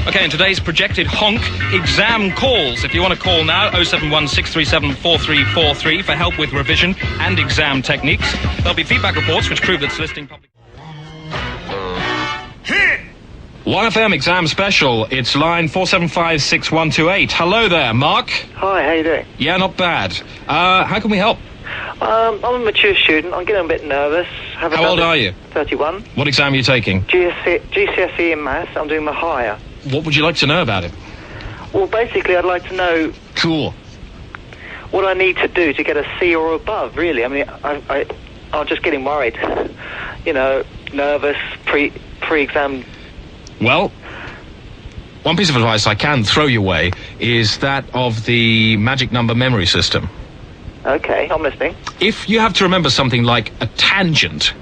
Okay, and today's projected honk, exam calls. If you want to call now, 071-637-4343 for help with revision and exam techniques. There'll be feedback reports which prove that soliciting public... 1FM exam special. It's line 4756128. Hello there, Mark. Hi, how you doing? Yeah, not bad. How can we help? I'm a mature student. I'm getting a bit nervous. How old are you? 31. What exam are you taking? GCSE in maths. I'm doing the higher. What would you like to know about it? Well, basically, I'd like to know... Cool. What I need to do to get a C or above, really. I mean, I'm just getting worried. You know, nervous, pre-exam... Well, one piece of advice I can throw your way is that of the magic number memory system. Okay, I'm listening. If you have to remember something like a tangent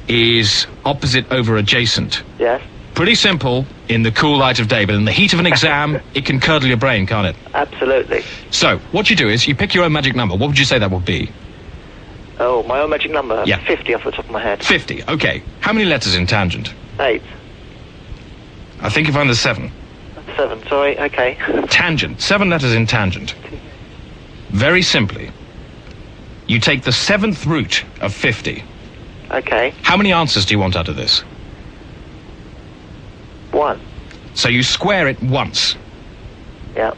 is opposite over adjacent. Yes. Pretty simple in the cool light of day, but in the heat of an exam, it can curdle your brain, can't it? Absolutely. So, what you do is you pick your own magic number. What would you say that would be? Oh, my own magic number? Yeah. 50 off the top of my head. 50, okay. How many letters in tangent? 8. I think you found the 7. 7, sorry, okay. Tangent, 7 letters in tangent. Very simply, you take the 7th root of 50. Okay. How many answers do you want out of this? 1. So you square it once. Yeah.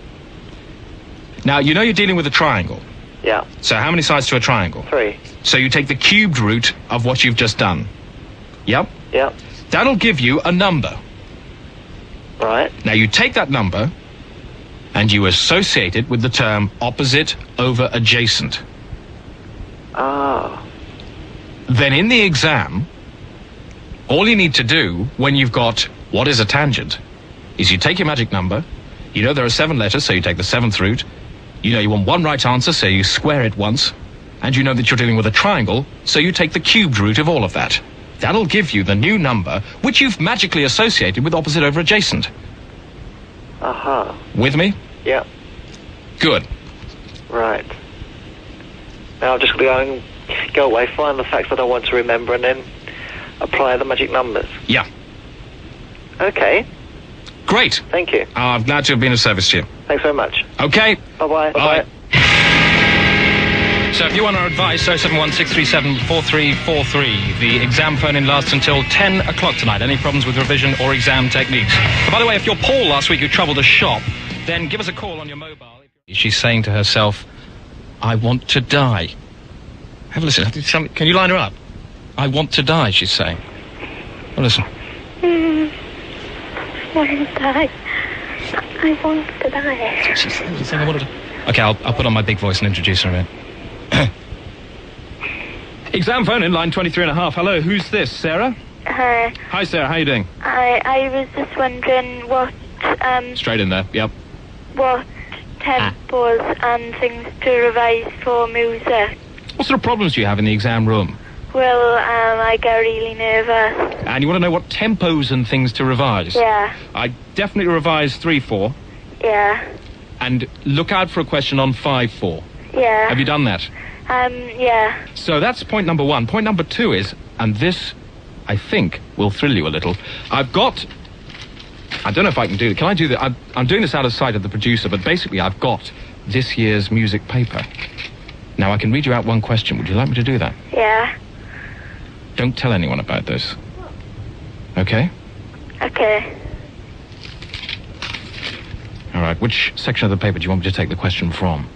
Now, you know you're dealing with a triangle. Yeah. So how many sides to a triangle? 3. So you take the cubed root of what you've just done. Yep. Yeah. That'll give you a number. Right. Now you take that number and you associate it with the term opposite over adjacent. Ah. Then in the exam, all you need to do when you've got what is a tangent is you take your magic number, you know there are 7 letters, so you take the 7th root, you know you want one right answer, so you square it once, and you know that you're dealing with a triangle, so you take the cubed root of all of that. That'll give you the new number, which you've magically associated with opposite over adjacent. Aha. With me? Yeah. Good. Right. Now I'm just going to go away, find the facts that I want to remember, and then apply the magic numbers. Yeah. Okay. Great. Thank you. I'm glad to have been of service to you. Thanks very much. Okay. Bye-bye. Bye. So if you want our advice, 071-637-4343. The exam phone-in lasts until 10 o'clock tonight. Any problems with revision or exam techniques? But by the way, if you're Paul last week who troubled a shop, then give us a call on your mobile. She's saying to herself, I want to die. Have a listen. Can you line her up? I want to die, she's saying. Well, listen. I want to die. I want to die. She's saying I want to die. Okay, I'll put on my big voice and introduce her a bit. Exam phone in line 23 and a half. Hello, who's this? Sarah? Hi. Hi, Sarah. How you doing? I was just wondering what Straight in there. Yep. what tempos and things to revise for music. What sort of problems do you have in the exam room? Well, I get really nervous. And you want to know what tempos and things to revise? Yeah. I definitely revise 3/4 Yeah. and look out for a question on 5/4. Yeah. Have you done that? Yeah. So that's point number 1. Point number 2 is, and this, I think, will thrill you a little. I don't know if I can do it. Can I do that? I'm doing this out of sight of the producer, but basically I've got this year's music paper. Now I can read you out one question. Would you like me to do that? Yeah. Don't tell anyone about this. Okay? Okay. All right. Which section of the paper do you want me to take the question from?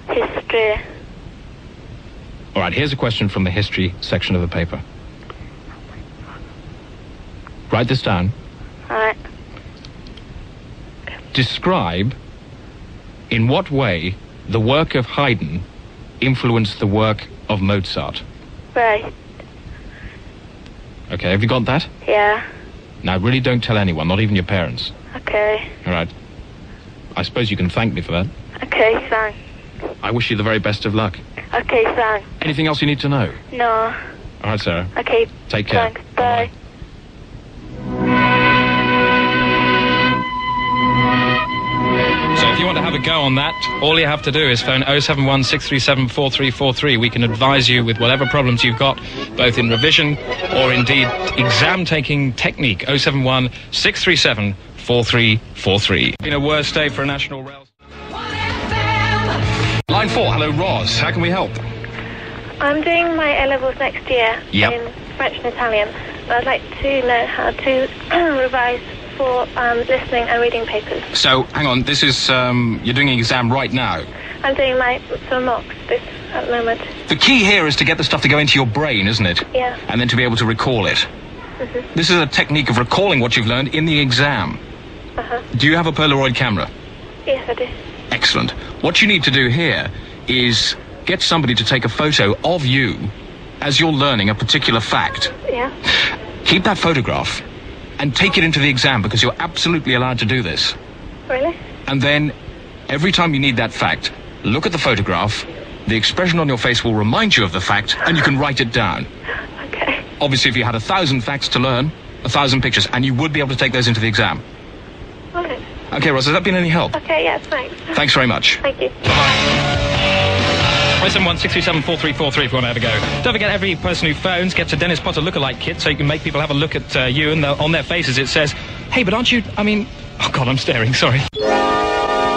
History. All right. Here's a question from the history section of the paper. Write this down. Alright. Describe in what way the work of Haydn influenced the work of Mozart. Right. Okay, have you got that? Yeah. Now, really don't tell anyone, not even your parents. Okay. All right. I suppose you can thank me for that. Okay, thanks. I wish you the very best of luck. Okay, thanks. Anything else you need to know? No. All right, Sarah. Okay. Take care. Thanks. Bye. So if you want to have a go on that, all you have to do is phone 071-637-4343. We can advise you with whatever problems you've got, both in revision or indeed exam-taking technique. 071-637-4343. 637-4343. Been a worse day for a national rail. Line 4, hello Roz, how can we help? I'm doing my A-levels next year Yep. in French and Italian. I'd like to know how to revise for listening and reading papers. So, hang on, this is, you're doing an exam right now. I'm doing my some mocks at the moment. The key here is to get the stuff to go into your brain, isn't it? Yeah. And then to be able to recall it. Mm-hmm. This is a technique of recalling what you've learned in the exam. Uh-huh. Do you have a Polaroid camera? Yes, I do. Excellent. What you need to do here is get somebody to take a photo of you as you're learning a particular fact. Yeah. Keep that photograph and take it into the exam because you're absolutely allowed to do this. Really? And then every time you need that fact, look at the photograph, the expression on your face will remind you of the fact, and you can write it down. Okay. Obviously, if you had 1,000 facts to learn, 1,000 pictures, and you would be able to take those into the exam. Okay. Okay, Ross, has that been any help? Okay, yes, thanks. Thanks very much. Thank you. Bye-bye. 071-637-4343 if you want to have a go. Don't forget, every person who phones gets a Dennis Potter lookalike kit, so you can make people have a look at you, and on their faces it says, hey, but aren't you, oh God, I'm staring, sorry.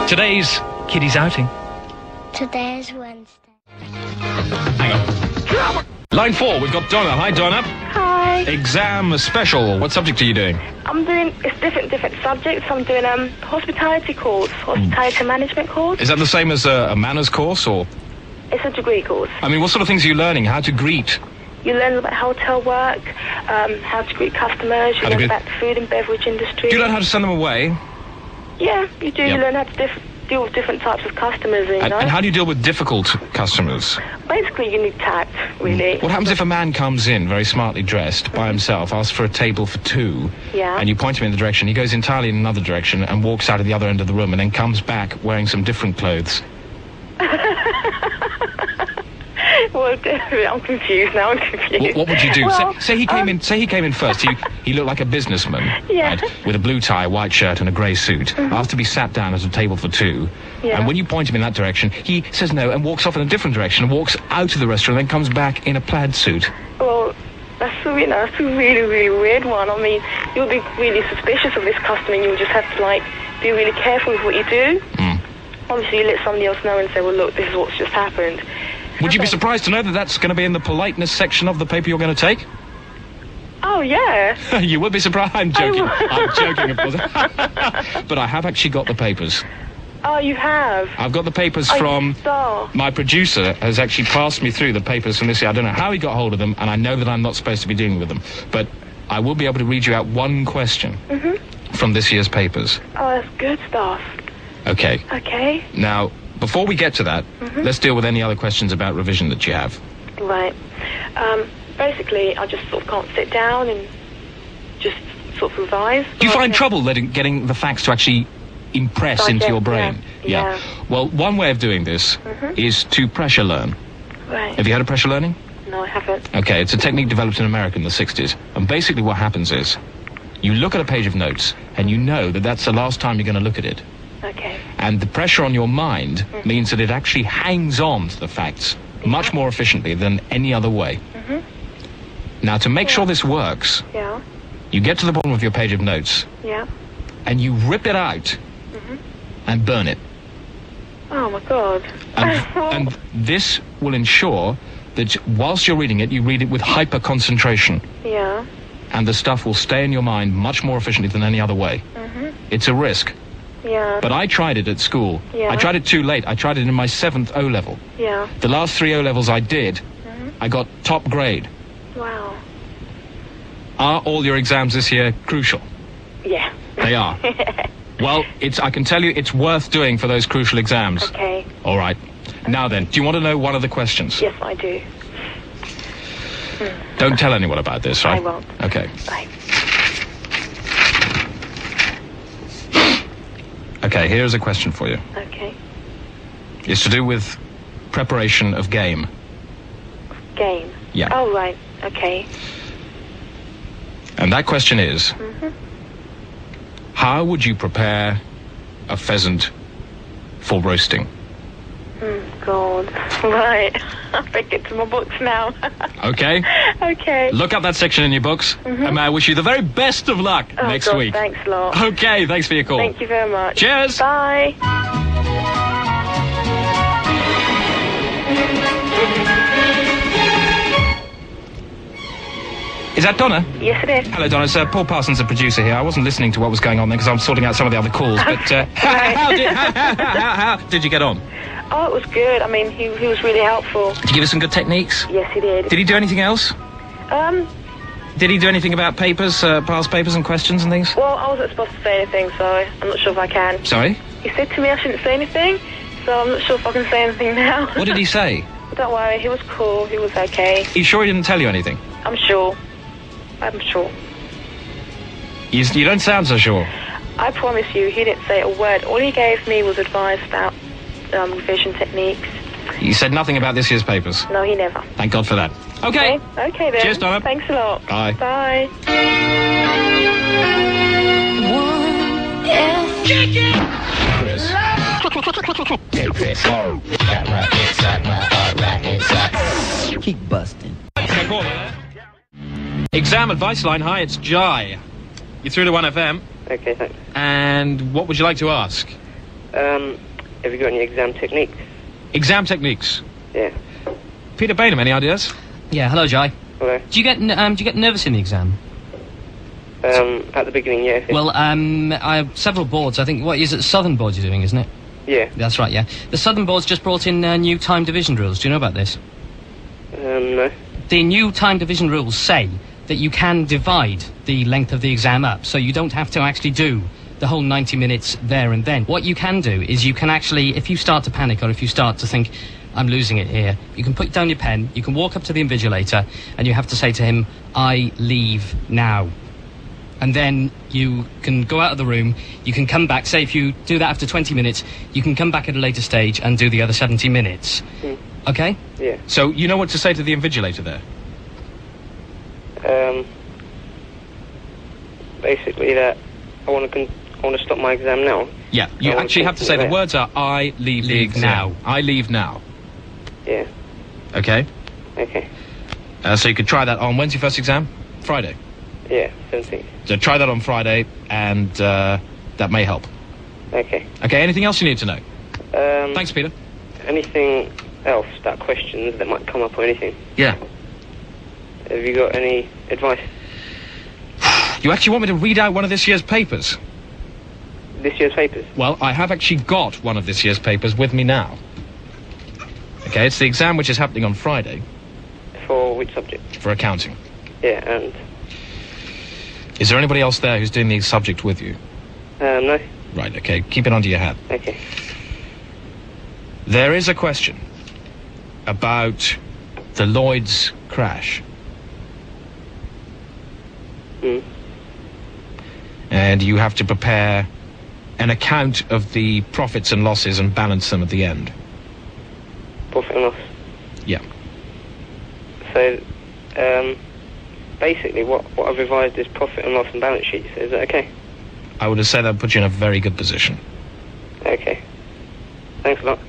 Today's kiddies outing. Today is Wednesday. Hang on. Line 4, we've got Donna. Hi, Donna. Hi. Exam special. What subject are you doing? I'm doing, it's different subjects. I'm doing hospitality course, hospitality management course. Is that the same as a manners course, or? It's a degree course. What sort of things are you learning? How to greet? You learn about hotel work, how to greet customers, you learn about the food and beverage industry. Do you learn how to send them away? Yeah, you do. Yep. You learn how to deal with different types of customers, you know. And how do you deal with difficult customers? Basically, you need tact, really. What happens if a man comes in very smartly dressed by himself, asks for a table for two, Yeah. and you point him in the direction, he goes entirely in another direction and walks out of the other end of the room and then comes back wearing some different clothes? Well, I'm confused now. I'm confused. What would you do? Well, say he came in. Say he came in first. He looked like a businessman, Yeah. right, with a blue tie, white shirt, and a grey suit. Asked to be sat down at a table for two, Yeah. and when you point him in that direction, he says no and walks off in a different direction and walks out of the restaurant, and then comes back in a plaid suit. Well, that's a really, really weird one. You'll be really suspicious of this customer, and you'll just have to be really careful with what you do. Obviously, you let somebody else know and say, well, look, this is what's just happened. Would you be surprised to know that that's going to be in the politeness section of the paper you're going to take? Oh, yeah. You would be surprised. I'm joking. will. I'm joking, of course. But I have actually got the papers. Oh, you have? I've got the papers Oh, from... you star. My producer has actually passed me through the papers from this year. I don't know how he got hold of them, and I know that I'm not supposed to be dealing with them. But I will be able to read you out one question from this year's papers. Oh, that's good stuff. Okay. Okay. Now, before we get to that, let's deal with any other questions about revision that you have. Right. Basically, I just sort of can't sit down and just sort of revise. Do you find trouble getting the facts to actually impress into your brain? Yeah. Well, one way of doing this is to pressure learn. Right. Have you had a pressure learning? No, I haven't. Okay, it's a technique developed in America in the 60s. And basically what happens is, you look at a page of notes, and you know that that's the last time you're going to look at it. Okay. And the pressure on your mind means that it actually hangs on to the facts much more efficiently than any other way. Now, to make sure this works, Yeah. you get to the bottom of your page of notes, Yeah. and you rip it out and burn it. Oh, my God. And this will ensure that whilst you're reading it, you read it with hyper concentration, Yeah. and the stuff will stay in your mind much more efficiently than any other way. It's a risk, Yeah. but I tried it at school. Yeah. I tried it too late. I tried it in my 7th O-level. Yeah. The last 3 O-levels I did, I got top grade. Wow. Are all your exams this year crucial? Yeah. They are. Well, I can tell you it's worth doing for those crucial exams. Okay. All right. Now then, do you want to know one of the questions? Yes, I do. Don't tell anyone about this, right? I won't. Okay. Bye. Okay, here's a question for you. Okay. It's to do with preparation of game. Game. Yeah. Oh, right. Okay. And that question is, how would you prepare a pheasant for roasting? God. Right. I'll break it to my books now. Okay. Okay. Look up that section in your books, and may I wish you the very best of luck next God, week. Thanks a lot. Okay, thanks for your call. Thank you very much. Cheers. Bye. Is that Donna? Yes, it is. Hello, Donna. It's Paul Parsons, the producer here. I wasn't listening to what was going on there because I was sorting out some of the other calls. But how did you get on? Oh, it was good. I mean, he was really helpful. Did he give us some good techniques? Yes, he did. Did he do anything else? Did he do anything about papers, past papers and questions and things? Well, I wasn't supposed to say anything, so I'm not sure if I can. Sorry? He said to me I shouldn't say anything, so I'm not sure if I can say anything now. What did he say? Don't worry, he was cool. He was okay. Are you sure he didn't tell you anything? I'm sure. I'm sure. You don't sound so sure. I promise you, he didn't say a word. All he gave me was advice about revision techniques. He said nothing about this year's papers. No, he never. Thank God for that. Okay. Okay then. Cheers, Donna. Thanks a lot. Bye. Bye. Keep busting. Exam advice line. Hi, it's Jai. You're through to 1FM. Okay, thanks. And what would you like to ask? Have you got any exam techniques? Exam techniques. Yeah. Peter Bainham, any ideas? Yeah, hello, Jai. Hello. Do you get nervous in the exam? At the beginning, yeah. Well, I have several boards. I think, what is it, the Southern boards you're doing, isn't it? Yeah. That's right, yeah. The Southern boards just brought in new time division rules. Do you know about this? No. The new time division rules say that you can divide the length of the exam up, so you don't have to actually do the whole 90 minutes there and then. What you can do is you can actually, if you start to panic or if you start to think, I'm losing it here, you can put down your pen, you can walk up to the invigilator, and you have to say to him, I leave now. And then you can go out of the room, you can come back, say if you do that after 20 minutes, you can come back at a later stage and do the other 70 minutes. Okay? Yeah. So you know what to say to the invigilator there? Basically that I want to stop my exam now. Yeah, you actually have to say the words are, I leave the exam. now. I leave now. Yeah. Okay? Okay. So you could try that on, when's your first exam? Friday. Yeah, 17th. So try that on Friday, and that may help. Okay. Okay, anything else you need to know? Thanks, Peter. Anything else, that questions that might come up or anything? Yeah. Have you got any advice? You actually want me to read out one of this year's papers? This year's papers? Well, I have actually got one of this year's papers with me now. Okay, it's the exam which is happening on Friday. For which subject? For accounting. Yeah, and... Is there anybody else there who's doing the subject with you? No. Right, okay, keep it under your hat. Okay. There is a question about the Lloyd's crash. And you have to prepare an account of the profits and losses and balance them at the end. Profit and loss? Yeah. So, basically what I've revised is profit and loss and balance sheets. Is that okay? I would have said that would put you in a very good position. Okay. Thanks a lot.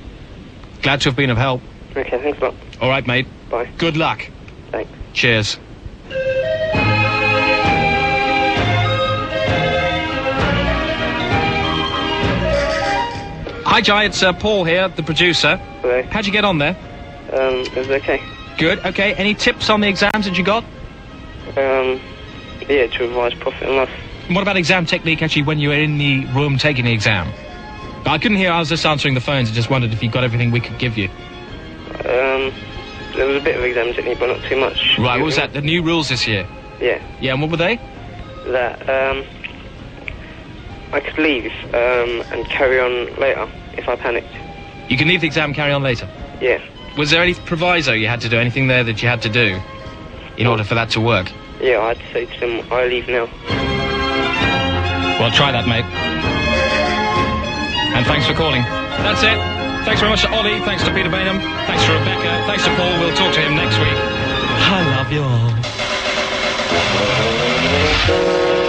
Glad to have been of help. Okay, thanks a lot. All right, mate. Bye. Good luck. Thanks. Cheers. Hi, Jai, it's Paul here, the producer. Hello. How'd you get on there? It was okay. Good, okay. Any tips on the exams that you got? Yeah, to revise profit and loss. And what about exam technique, actually, when you were in the room taking the exam? I couldn't hear, I was just answering the phones. I just wondered if you got everything we could give you. There was a bit of exam technique, but not too much. Right, what was that? The new rules this year? Yeah. Yeah, and what were they? That, I could leave, and carry on later if I panicked. You can leave the exam and carry on later? Yeah. Was there any proviso you had to do, anything there that you had to do in order for that to work? Yeah, I had to say to them, I leave now. Well, try that, mate. And thanks for calling. That's it. Thanks very much to Ollie. Thanks to Peter Bainham. Thanks to Rebecca. Thanks to Paul. We'll talk to him next week. I love you all.